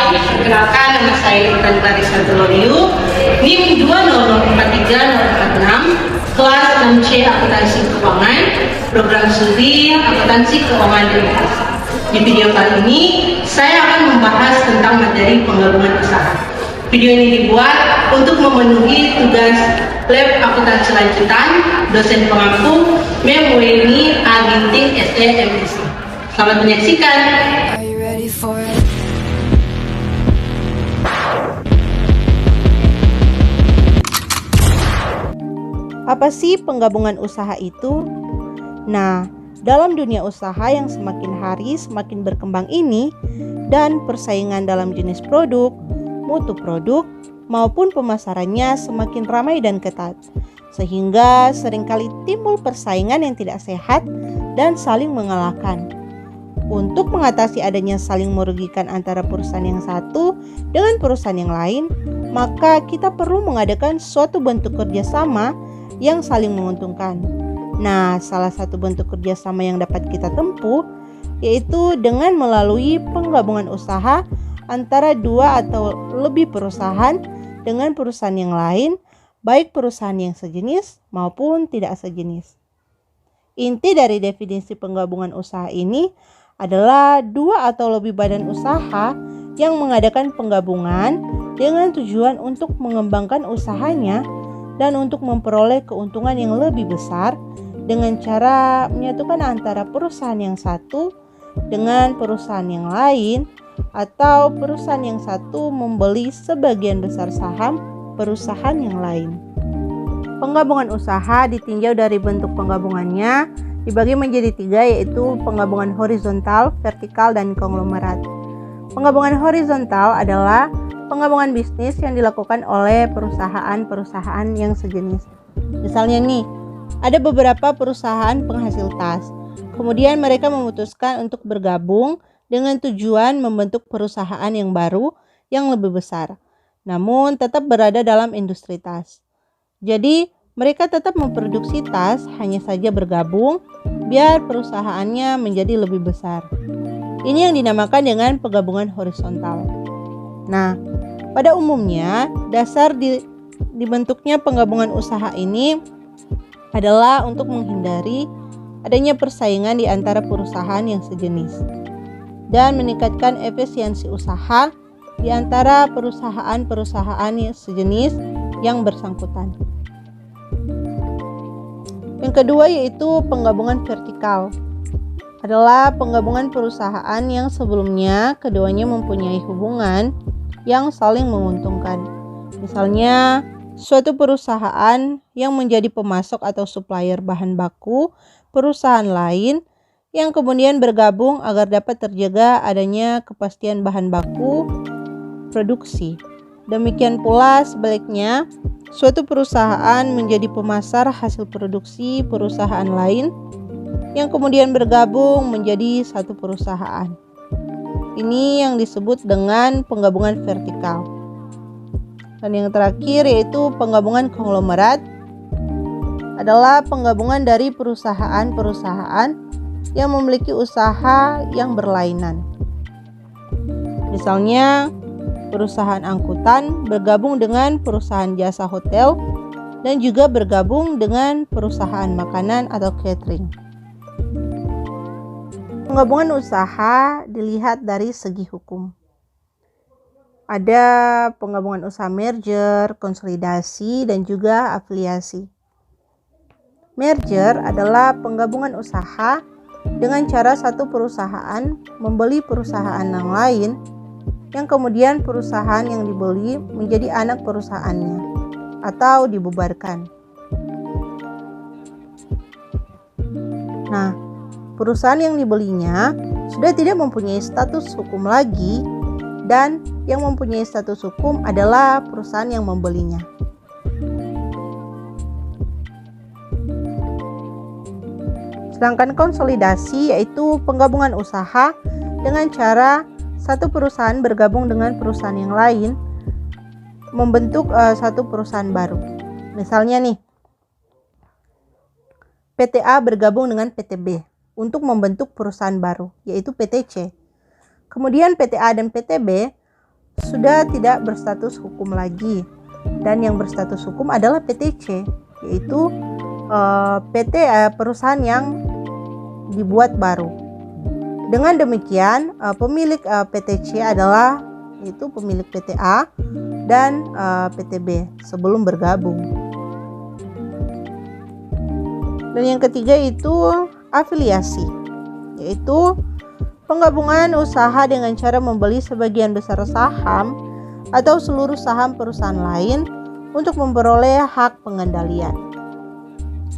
Baik, perkenalkan nama saya Intan Clarissa Deloriu, NIM 2043046, kelas 6C Akuntansi Keuangan, program studi Akuntansi Keuangan dan Investasi. Di video kali ini, saya akan membahas tentang materi penggabungan usaha. Video ini dibuat untuk memenuhi tugas lab akuntansi lanjutan dosen pengampu Mem Weni Aginting SEMSI. Selamat menyaksikan. Are you ready for it? Apa sih penggabungan usaha itu? Nah, dalam dunia usaha yang semakin hari semakin berkembang ini dan persaingan dalam jenis produk, mutu produk, maupun pemasarannya semakin ramai dan ketat, sehingga seringkali timbul persaingan yang tidak sehat dan saling mengalahkan. Untuk mengatasi adanya saling merugikan antara perusahaan yang satu dengan perusahaan yang lain, maka kita perlu mengadakan suatu bentuk kerjasama yang saling menguntungkan. Nah, salah satu bentuk kerjasama yang dapat kita tempuh yaitu dengan melalui penggabungan usaha antara dua atau lebih perusahaan dengan perusahaan yang lain, baik perusahaan yang sejenis maupun tidak sejenis. Inti dari definisi penggabungan usaha ini adalah dua atau lebih badan usaha yang mengadakan penggabungan dengan tujuan untuk mengembangkan usahanya dan untuk memperoleh keuntungan yang lebih besar dengan cara menyatukan antara perusahaan yang satu dengan perusahaan yang lain, atau perusahaan yang satu membeli sebagian besar saham perusahaan yang lain. Penggabungan usaha ditinjau dari bentuk penggabungannya dibagi menjadi tiga, yaitu penggabungan horizontal, vertikal, dan konglomerat. Penggabungan horizontal adalah penggabungan bisnis yang dilakukan oleh perusahaan-perusahaan yang sejenis. Misalnya nih, ada beberapa perusahaan penghasil tas. Kemudian mereka memutuskan untuk bergabung dengan tujuan membentuk perusahaan yang baru yang lebih besar, namun tetap berada dalam industri tas. Jadi, mereka tetap memproduksi tas, hanya saja bergabung biar perusahaannya menjadi lebih besar. Ini yang dinamakan dengan penggabungan horizontal. Nah, pada umumnya dasar dibentuknya penggabungan usaha ini adalah untuk menghindari adanya persaingan di antara perusahaan yang sejenis dan meningkatkan efisiensi usaha di antara perusahaan-perusahaan yang sejenis yang bersangkutan. Yang kedua yaitu penggabungan vertikal. Adalah penggabungan perusahaan yang sebelumnya keduanya mempunyai hubungan yang saling menguntungkan. Misalnya, suatu perusahaan yang menjadi pemasok atau supplier bahan baku perusahaan lain yang kemudian bergabung agar dapat terjaga adanya kepastian bahan baku produksi. Demikian pula sebaliknya, suatu perusahaan menjadi pemasar hasil produksi perusahaan lain yang kemudian bergabung menjadi satu perusahaan. Ini yang disebut dengan penggabungan vertikal. Dan yang terakhir yaitu penggabungan konglomerat, adalah penggabungan dari perusahaan-perusahaan yang memiliki usaha yang berlainan. Misalnya, perusahaan angkutan bergabung dengan perusahaan jasa hotel dan juga bergabung dengan perusahaan makanan atau catering. Penggabungan usaha dilihat dari segi hukum. Ada penggabungan usaha merger, konsolidasi, dan juga afiliasi. Merger adalah penggabungan usaha dengan cara satu perusahaan membeli perusahaan yang lain, yang kemudian perusahaan yang dibeli menjadi anak perusahaannya atau dibubarkan. Nah, perusahaan yang dibelinya sudah tidak mempunyai status hukum lagi, dan yang mempunyai status hukum adalah perusahaan yang membelinya. Sedangkan konsolidasi yaitu penggabungan usaha dengan cara satu perusahaan bergabung dengan perusahaan yang lain membentuk satu perusahaan baru. Misalnya nih, PT A bergabung dengan PT B untuk membentuk perusahaan baru, yaitu PT C. Kemudian PT A dan PT B sudah tidak berstatus hukum lagi, dan yang berstatus hukum adalah PTC, yaitu perusahaan yang dibuat baru. Dengan demikian, pemilik PTC adalah yaitu pemilik PTA dan PTB sebelum bergabung. Dan yang ketiga itu afiliasi, yaitu penggabungan usaha dengan cara membeli sebagian besar saham atau seluruh saham perusahaan lain untuk memperoleh hak pengendalian.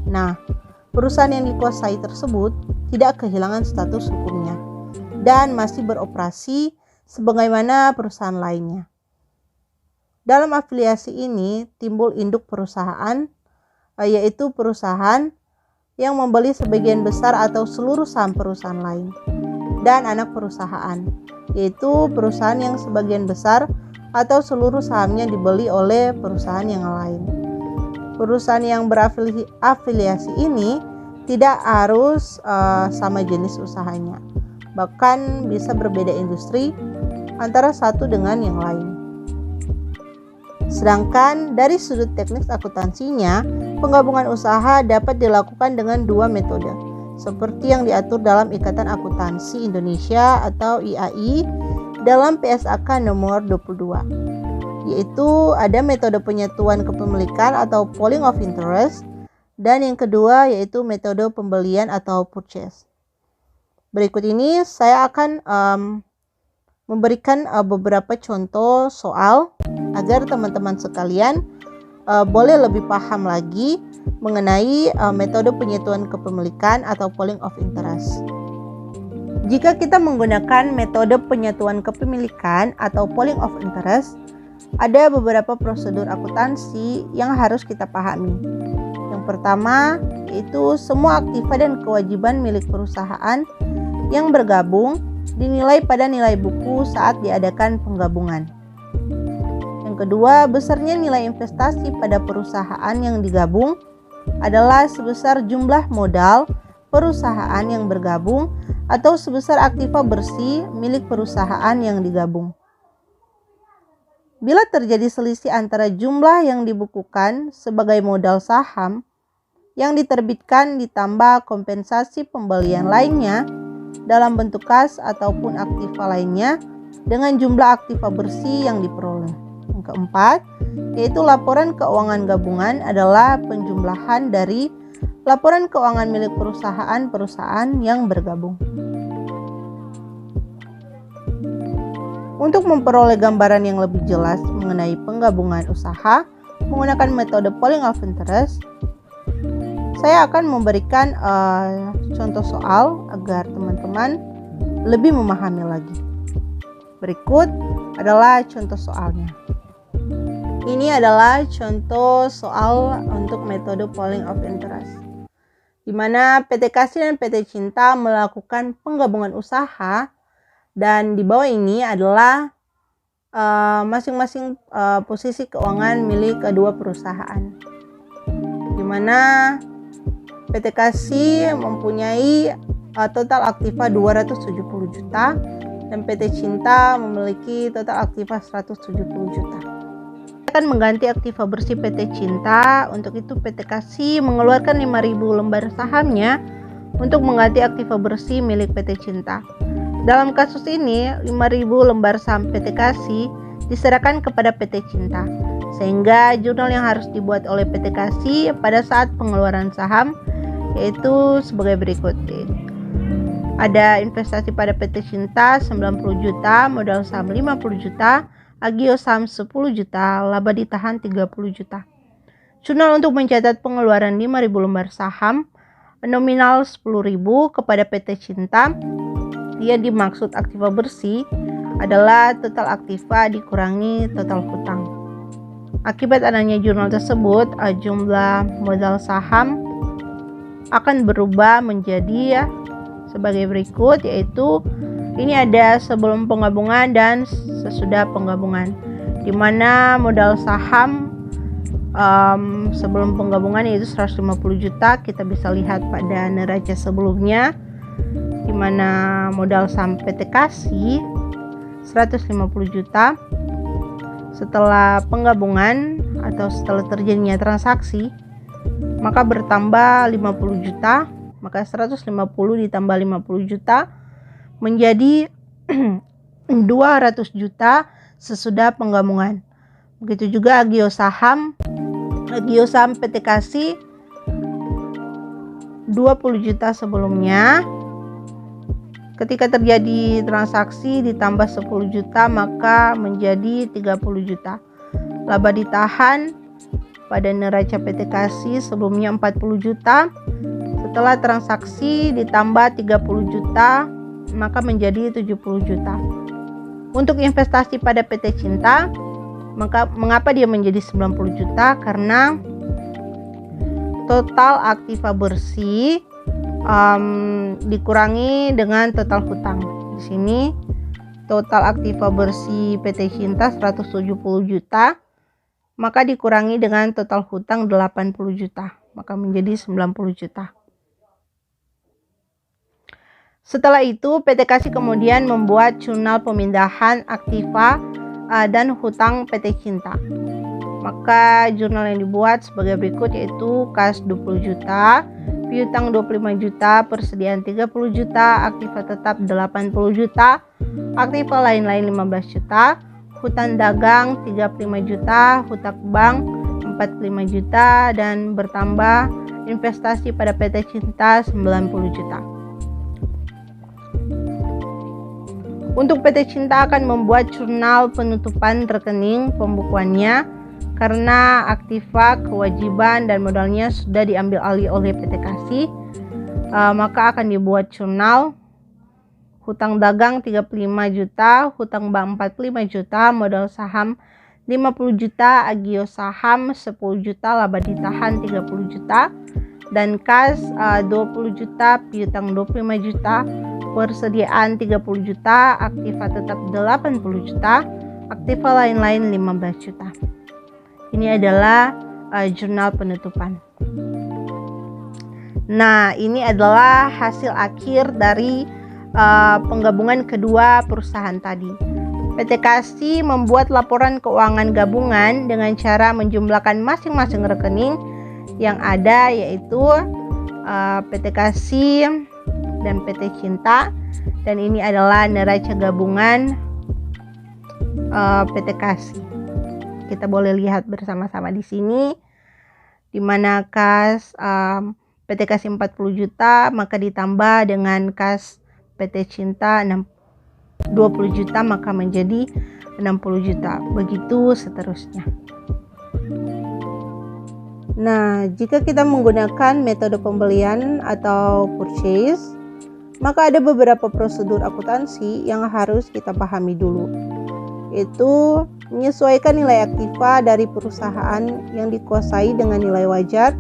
Nah, perusahaan yang dikuasai tersebut tidak kehilangan status hukumnya dan masih beroperasi sebagaimana perusahaan lainnya. Dalam afiliasi ini timbul induk perusahaan, yaitu perusahaan yang membeli sebagian besar atau seluruh saham perusahaan lain, dan anak perusahaan, yaitu perusahaan yang sebagian besar atau seluruh sahamnya dibeli oleh perusahaan yang lain. Perusahaan yang berafiliasi ini tidak harus sama jenis usahanya, bahkan bisa berbeda industri antara satu dengan yang lain. Sedangkan dari sudut teknis akuntansinya, penggabungan usaha dapat dilakukan dengan dua metode, seperti yang diatur dalam Ikatan Akuntansi Indonesia atau IAI dalam PSAK nomor 22. Yaitu ada metode penyatuan kepemilikan atau pooling of interest, dan yang kedua yaitu metode pembelian atau purchase. Berikut ini saya akan memberikan beberapa contoh soal agar teman-teman sekalian boleh lebih paham lagi mengenai metode penyatuan kepemilikan atau pooling of interest. Jika kita menggunakan metode penyatuan kepemilikan atau pooling of interest, ada beberapa prosedur akuntansi yang harus kita pahami. Yang pertama, yaitu semua aktiva dan kewajiban milik perusahaan yang bergabung dinilai pada nilai buku saat diadakan penggabungan. Yang kedua, besarnya nilai investasi pada perusahaan yang digabung adalah sebesar jumlah modal perusahaan yang bergabung atau sebesar aktiva bersih milik perusahaan yang digabung. Bila terjadi selisih antara jumlah yang dibukukan sebagai modal saham yang diterbitkan ditambah kompensasi pembelian lainnya dalam bentuk kas ataupun aktiva lainnya dengan jumlah aktiva bersih yang diperoleh. Yang keempat, yaitu laporan keuangan gabungan adalah penjumlahan dari laporan keuangan milik perusahaan-perusahaan yang bergabung. Untuk memperoleh gambaran yang lebih jelas mengenai penggabungan usaha menggunakan metode pooling of interest, saya akan memberikan contoh soal agar teman-teman lebih memahami lagi. Berikut adalah contoh soalnya. Ini adalah contoh soal untuk metode pooling of interest, di mana PT Kasih dan PT Cinta melakukan penggabungan usaha. Dan di bawah ini adalah masing-masing posisi keuangan milik kedua perusahaan, di mana PT Kasih mempunyai total aktiva 270 juta dan PT Cinta memiliki total aktiva 170 juta. Akan mengganti aktiva bersih PT Cinta. Untuk itu PT Kasih mengeluarkan 5.000 lembar sahamnya untuk mengganti aktiva bersih milik PT Cinta. Dalam kasus ini, 5.000 lembar saham PT Kasih diserahkan kepada PT Cinta, sehingga jurnal yang harus dibuat oleh PT Kasih pada saat pengeluaran saham yaitu sebagai berikut. Ada investasi pada PT Cinta 90 juta, modal saham 50 juta, agio saham 10 juta, laba ditahan 30 juta. Jurnal untuk mencatat pengeluaran 5.000 lembar saham nominal 10.000 kepada PT Cinta. Yang dimaksud aktiva bersih adalah total aktiva dikurangi total hutang. Akibat adanya jurnal tersebut, jumlah modal saham akan berubah menjadi sebagai berikut, yaitu ini ada sebelum penggabungan dan sesudah penggabungan, di mana modal saham sebelum penggabungan yaitu 150 juta. Kita bisa lihat pada neraca sebelumnya, di mana modal saham PT Kasih 150 juta. Setelah penggabungan atau setelah terjadinya transaksi, maka bertambah 50 juta, maka 150 ditambah 50 juta menjadi 200 juta sesudah penggabungan. Begitu juga agio saham PT Kasih 20 juta sebelumnya. Ketika terjadi transaksi ditambah 10 juta maka menjadi 30 juta. Laba ditahan pada neraca PT Kasih sebelumnya 40 juta. Setelah transaksi ditambah 30 juta maka menjadi 70 juta. Untuk investasi pada PT Cinta, maka mengapa dia menjadi 90 juta? Karena total aktiva bersih dikurangi dengan total hutang. Di sini total aktiva bersih PT Cinta 170 juta, maka dikurangi dengan total hutang 80 juta, maka menjadi 90 juta. Setelah itu PT Kasih kemudian membuat jurnal pemindahan aktiva dan hutang PT Cinta. Maka jurnal yang dibuat sebagai berikut, yaitu kas 20 juta, piutang 25 juta, persediaan 30 juta, aktiva tetap 80 juta, aktiva lain-lain 15 juta, hutang dagang 35 juta, hutang bank 45 juta, dan bertambah investasi pada PT Cinta 90 juta. Untuk PT Cinta akan membuat jurnal penutupan rekening pembukuannya karena aktiva, kewajiban, dan modalnya sudah diambil alih oleh PT Kasih. Maka akan dibuat jurnal hutang dagang 35 juta, hutang bank 45 juta, modal saham 50 juta, agio saham 10 juta, laba ditahan 30 juta, dan kas 20 juta, piutang 25 juta, persediaan 30 juta, aktiva tetap 80 juta, aktiva lain-lain 15 juta. Ini adalah jurnal penutupan. Nah, ini adalah hasil akhir dari penggabungan kedua perusahaan tadi. PT Kasih membuat laporan keuangan gabungan dengan cara menjumlahkan masing-masing rekening yang ada, yaitu PT Kasih dan PT Cinta, dan ini adalah neraca gabungan PT Kasih. Kita boleh lihat bersama-sama di sini, di mana kas PT Kasih 40 juta maka ditambah dengan kas PT Cinta 20 juta maka menjadi 60 juta, begitu seterusnya. Nah, jika kita menggunakan metode pembelian atau purchase, maka ada beberapa prosedur akuntansi yang harus kita pahami dulu, yaitu menyesuaikan nilai aktiva dari perusahaan yang dikuasai dengan nilai wajar.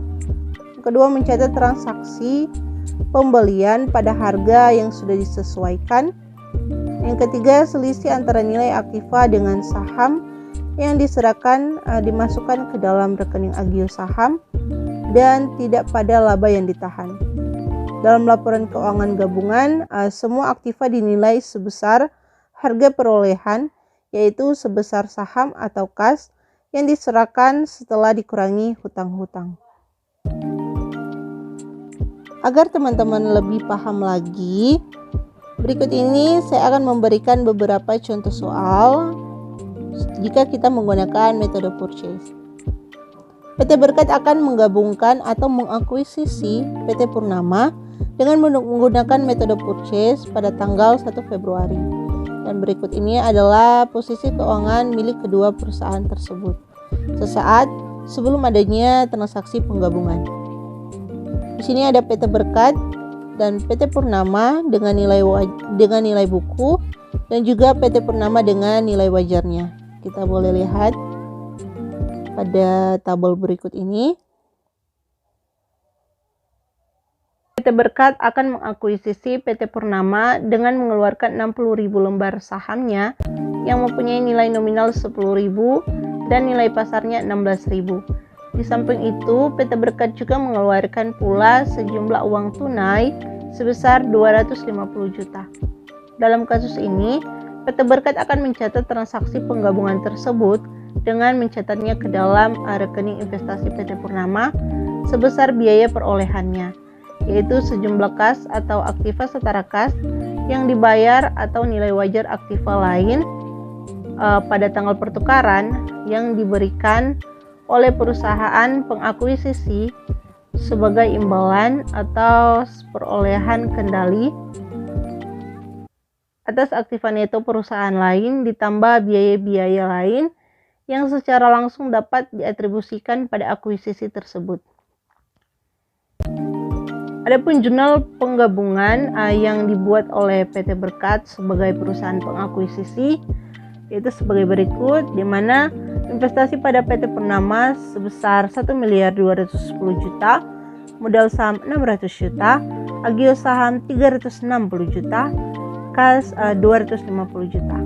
Kedua, mencatat transaksi pembelian pada harga yang sudah disesuaikan. Yang ketiga, selisih antara nilai aktiva dengan saham yang diserahkan dimasukkan ke dalam rekening agio saham dan tidak pada laba yang ditahan. Dalam laporan keuangan gabungan, semua aktiva dinilai sebesar harga perolehan, yaitu sebesar saham atau kas yang diserahkan setelah dikurangi hutang-hutang. Agar teman-teman lebih paham lagi, berikut ini saya akan memberikan beberapa contoh soal jika kita menggunakan metode purchase. PT Berkat akan menggabungkan atau mengakuisisi PT Purnama dengan menggunakan metode purchase pada tanggal 1 Februari. Dan berikut ini adalah posisi keuangan milik kedua perusahaan tersebut sesaat sebelum adanya transaksi penggabungan. Di sini ada PT Berkat dan PT Purnama dengan nilai buku, dan juga PT Purnama dengan nilai wajarnya. Kita boleh lihat pada tabel berikut ini. PT Berkat akan mengakuisisi PT Purnama dengan mengeluarkan 60.000 lembar sahamnya yang mempunyai nilai nominal 10.000 dan nilai pasarnya 16.000. Di samping itu, PT Berkat juga mengeluarkan pula sejumlah uang tunai sebesar 250 juta. Dalam kasus ini, PT Berkat akan mencatat transaksi penggabungan tersebut dengan mencatatnya ke dalam rekening investasi PT Purnama sebesar biaya perolehannya, yaitu sejumlah kas atau aktiva setara kas yang dibayar atau nilai wajar aktiva lain pada tanggal pertukaran yang diberikan oleh perusahaan pengakuisisi sebagai imbalan atau perolehan kendali atas aktiva neto perusahaan lain ditambah biaya-biaya lain yang secara langsung dapat diatribusikan pada akuisisi tersebut. Adapun jurnal penggabungan yang dibuat oleh PT Berkat sebagai perusahaan pengakuisisi yaitu sebagai berikut, di mana investasi pada PT Purnama sebesar 1.210 juta, modal saham 600 juta, agio saham 360 juta, kas 250 juta.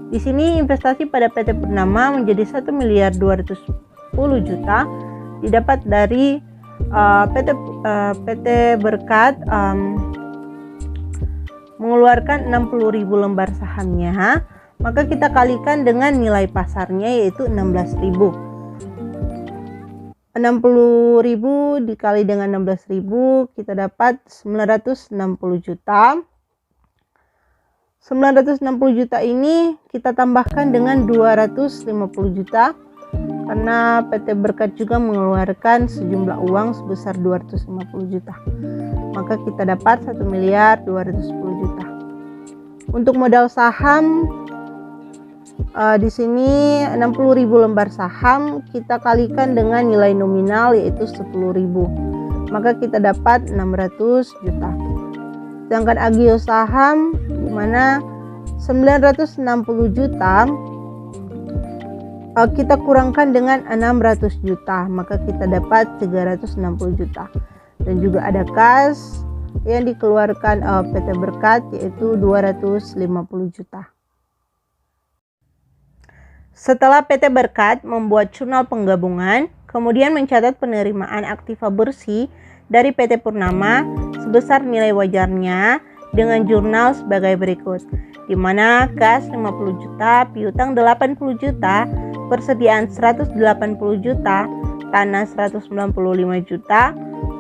Di sini investasi pada PT Purnama menjadi 1.210 juta didapat dari PT Berkat mengeluarkan 60.000 lembar sahamnya, maka kita kalikan dengan nilai pasarnya yaitu 16.000. 60.000 dikali dengan 16.000 kita dapat 960 juta. 960 juta ini kita tambahkan dengan 250 juta karena PT Berkat juga mengeluarkan sejumlah uang sebesar 250 juta. Maka kita dapat 1.210 juta. Untuk modal saham di sini 60.000 lembar saham kita kalikan dengan nilai nominal yaitu 10.000. Maka kita dapat 600 juta. Sedangkan agio saham di mana 960 juta kita kurangkan dengan 600 juta, maka kita dapat 360 juta. Dan juga ada kas yang dikeluarkan PT Berkat yaitu 250 juta. Setelah PT Berkat membuat jurnal penggabungan, kemudian mencatat penerimaan aktiva bersih dari PT Purnama sebesar nilai wajarnya dengan jurnal sebagai berikut, di mana kas 50 juta, piutang 80 juta, persediaan 180 juta, tanah 195 juta,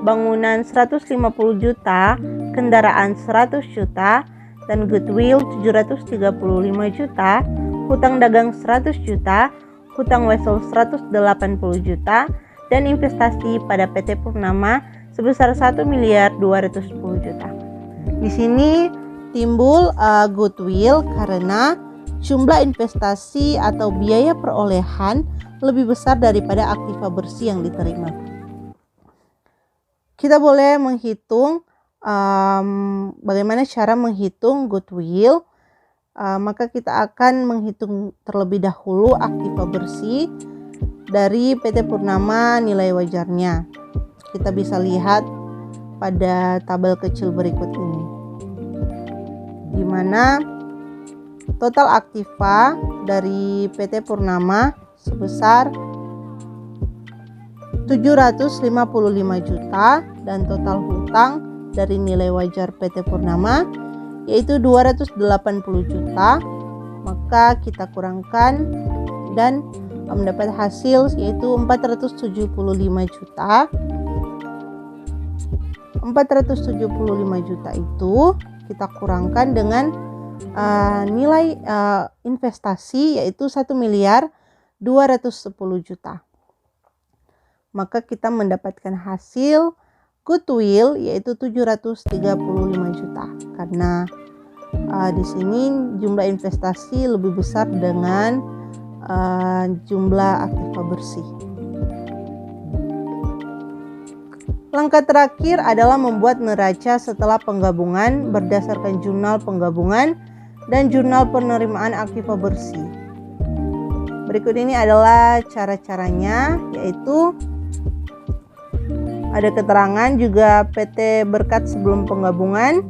bangunan 150 juta, kendaraan 100 juta, dan goodwill 735 juta, hutang dagang 100 juta, hutang wesel 180 juta, dan investasi pada PT Purnama sebesar 1.210 juta. Di sini timbul goodwill karena jumlah investasi atau biaya perolehan lebih besar daripada aktiva bersih yang diterima. Kita boleh menghitung bagaimana cara menghitung goodwill. Maka kita akan menghitung terlebih dahulu aktiva bersih dari PT Purnama nilai wajarnya. Kita bisa lihat pada tabel kecil berikut ini, di mana total aktiva dari PT Purnama sebesar 755 juta dan total hutang dari nilai wajar PT Purnama yaitu 280 juta. Maka kita kurangkan dan mendapat hasil yaitu 475 juta. 475 juta itu kita kurangkan dengan nilai investasi yaitu 1.210 juta. Maka kita mendapatkan hasil goodwill yaitu 735 juta. Karena di sini jumlah investasi lebih besar dengan jumlah aktiva bersih. Langkah terakhir adalah membuat neraca setelah penggabungan berdasarkan jurnal penggabungan dan jurnal penerimaan aktiva bersih. Berikut ini adalah cara-caranya, yaitu ada keterangan juga PT Berkat sebelum penggabungan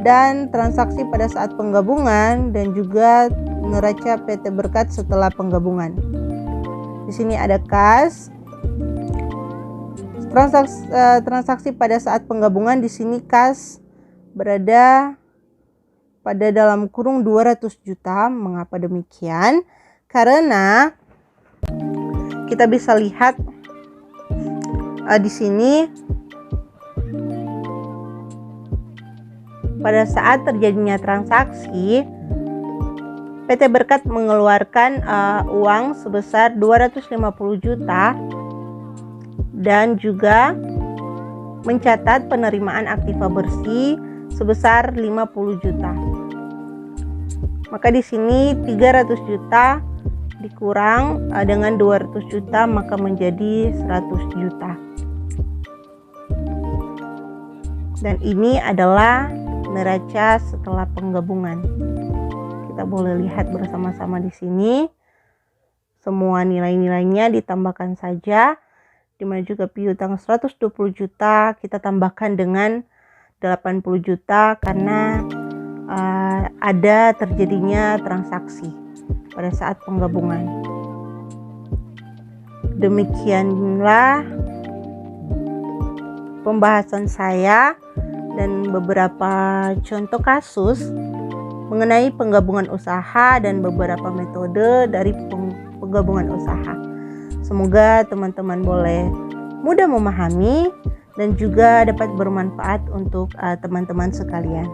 dan transaksi pada saat penggabungan dan juga neraca PT Berkat setelah penggabungan. Di sini ada kas. Transaksi pada saat penggabungan di sini kas berada pada dalam kurung 200 juta. Mengapa demikian? Karena kita bisa lihat di sini pada saat terjadinya transaksi, PT Berkat mengeluarkan uang sebesar 250 juta dan juga mencatat penerimaan aktiva bersih sebesar 50 juta. Maka di sini 300 juta dikurang dengan 200 juta maka menjadi 100 juta. Dan ini adalah neraca setelah penggabungan. Kita boleh lihat bersama-sama di sini. Semua nilai-nilainya ditambahkan saja. Di mana juga piutang 120 juta kita tambahkan dengan 80 juta karena ada terjadinya transaksi pada saat penggabungan. Demikianlah pembahasan saya dan beberapa contoh kasus mengenai penggabungan usaha dan beberapa metode dari penggabungan usaha. Semoga teman-teman boleh mudah memahami dan juga dapat bermanfaat untuk teman-teman sekalian.